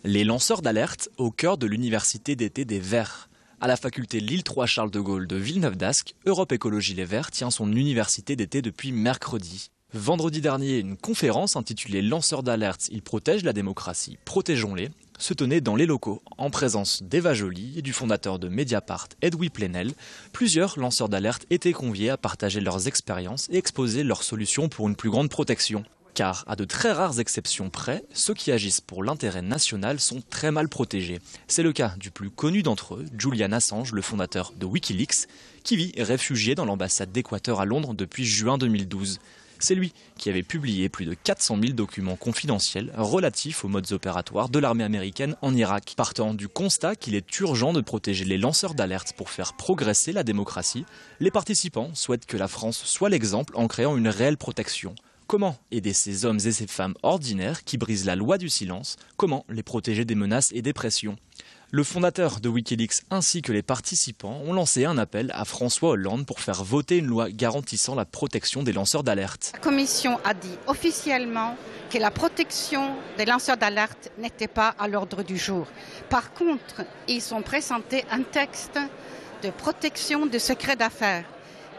Les lanceurs d'alerte au cœur de l'université d'été des Verts. À la faculté Lille 3 Charles de Gaulle de Villeneuve-d'Ascq, Europe Écologie Les Verts tient son université d'été depuis mercredi. Vendredi dernier, une conférence intitulée Lanceurs d'alerte, ils protègent la démocratie, protégeons-les, se tenait dans les locaux, en présence d'Eva Joly et du fondateur de Mediapart, Edoui Plenel. Plusieurs lanceurs d'alerte étaient conviés à partager leurs expériences et exposer leurs solutions pour une plus grande protection. Car, à de très rares exceptions près, ceux qui agissent pour l'intérêt national sont très mal protégés. C'est le cas du plus connu d'entre eux, Julian Assange, le fondateur de Wikileaks, qui vit réfugié dans l'ambassade d'Équateur à Londres depuis juin 2012. C'est lui qui avait publié plus de 400 000 documents confidentiels relatifs aux modes opératoires de l'armée américaine en Irak. Partant du constat qu'il est urgent de protéger les lanceurs d'alerte pour faire progresser la démocratie, les participants souhaitent que la France soit l'exemple en créant une réelle protection. Comment aider ces hommes et ces femmes ordinaires qui brisent la loi du silence? Comment les protéger des menaces et des pressions? Le fondateur de Wikileaks ainsi que les participants ont lancé un appel à François Hollande pour faire voter une loi garantissant la protection des lanceurs d'alerte. La Commission a dit officiellement que la protection des lanceurs d'alerte n'était pas à l'ordre du jour. Par contre, ils ont présenté un texte de protection du secret d'affaires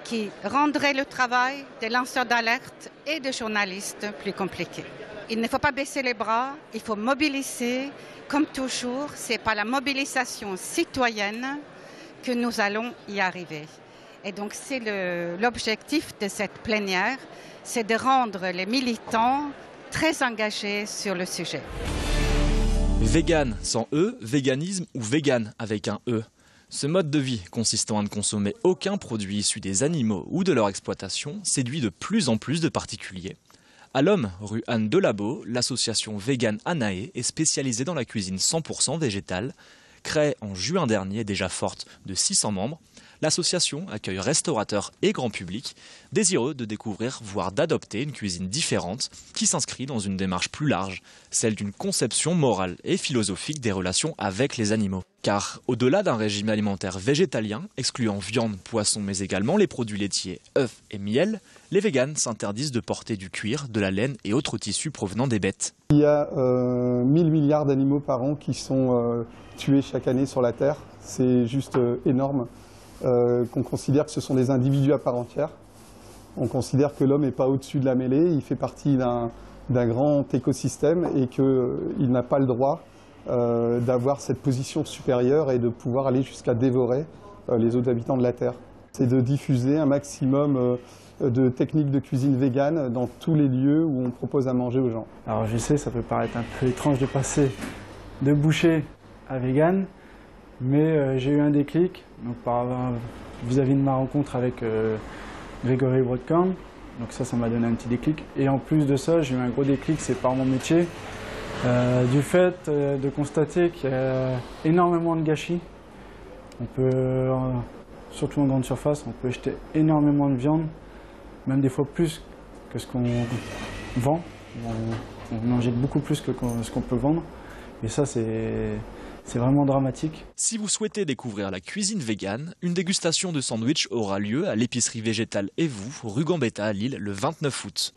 qui rendrait le travail des lanceurs d'alerte et des journalistes plus compliqué. Il ne faut pas baisser les bras, il faut mobiliser. Comme toujours, c'est par la mobilisation citoyenne que nous allons y arriver. Et donc c'est l'objectif de cette plénière, c'est de rendre les militants très engagés sur le sujet. Vegan sans E, véganisme ou vegan avec un E. Ce mode de vie consistant à ne consommer aucun produit issu des animaux ou de leur exploitation séduit de plus en plus de particuliers. À l'Homme, rue Anne Delabeau, l'association Vegan Anae est spécialisée dans la cuisine 100% végétale. Créée en juin dernier, déjà forte de 600 membres, l'association accueille restaurateurs et grand public désireux de découvrir, voire d'adopter une cuisine différente qui s'inscrit dans une démarche plus large, celle d'une conception morale et philosophique des relations avec les animaux. Car au-delà d'un régime alimentaire végétalien, excluant viande, poisson mais également les produits laitiers, œufs et miel, les véganes s'interdisent de porter du cuir, de la laine et autres tissus provenant des bêtes. Il y a 1000 milliards d'animaux par an qui sont tués chaque année sur la Terre. C'est juste énorme. Qu'on considère que ce sont des individus à part entière. On considère que l'homme n'est pas au-dessus de la mêlée, il fait partie d'un grand écosystème et qu'il n'a pas le droit d'avoir cette position supérieure et de pouvoir aller jusqu'à dévorer les autres habitants de la Terre. C'est de diffuser un maximum de techniques de cuisine végane dans tous les lieux où on propose à manger aux gens. Alors je sais, ça peut paraître un peu étrange de passer de boucher à vegan, mais j'ai eu un déclic vis-à-vis de ma rencontre avec Grégory Broadcom. Donc ça m'a donné un petit déclic. Et en plus de ça, j'ai eu un gros déclic, c'est par mon métier, du fait de constater qu'il y a énormément de gâchis. On peut, surtout en grande surface, on peut jeter énormément de viande, même des fois plus que ce qu'on vend. On en jette beaucoup plus que ce qu'on peut vendre. Et ça, c'est vraiment dramatique. Si vous souhaitez découvrir la cuisine végane, une dégustation de sandwich aura lieu à l'épicerie végétale Et vous, rue Gambetta à Lille, le 29 août.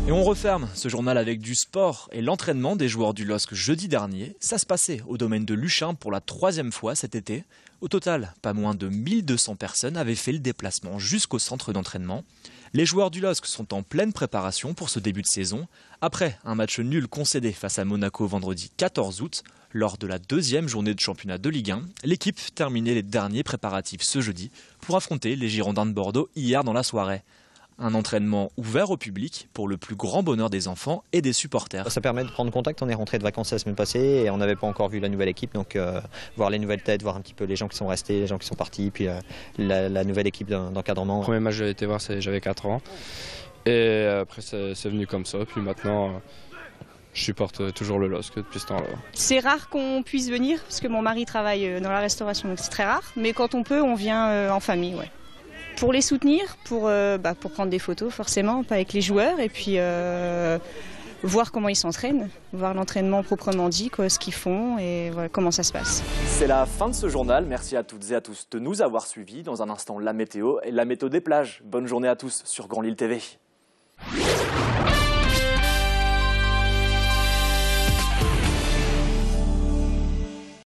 Et on referme ce journal avec du sport et l'entraînement des joueurs du LOSC jeudi dernier. Ça se passait au domaine de Luchun pour la 3e fois cet été. Au total, pas moins de 1200 personnes avaient fait le déplacement jusqu'au centre d'entraînement. Les joueurs du LOSC sont en pleine préparation pour ce début de saison. Après un match nul concédé face à Monaco vendredi 14 août, lors de la 2e journée de championnat de Ligue 1, l'équipe terminait les derniers préparatifs ce jeudi pour affronter les Girondins de Bordeaux hier dans la soirée. Un entraînement ouvert au public pour le plus grand bonheur des enfants et des supporters. Ça permet de prendre contact, on est rentré de vacances la semaine passée et on n'avait pas encore vu la nouvelle équipe, donc voir les nouvelles têtes, voir un petit peu les gens qui sont restés, les gens qui sont partis, puis la nouvelle équipe d'encadrement. Le premier match que j'ai été voir, j'avais 4 ans et après c'est venu comme ça, puis maintenant je supporte toujours le LOSC depuis ce temps-là. C'est rare qu'on puisse venir parce que mon mari travaille dans la restauration, donc c'est très rare, mais quand on peut, on vient en famille, ouais. Pour les soutenir, pour prendre des photos forcément, pas avec les joueurs, et puis voir comment ils s'entraînent, voir l'entraînement proprement dit, ce qu'ils font et voilà, comment ça se passe. C'est la fin de ce journal, merci à toutes et à tous de nous avoir suivis. Dans un instant, la météo et la météo des plages. Bonne journée à tous sur Grand Lille TV.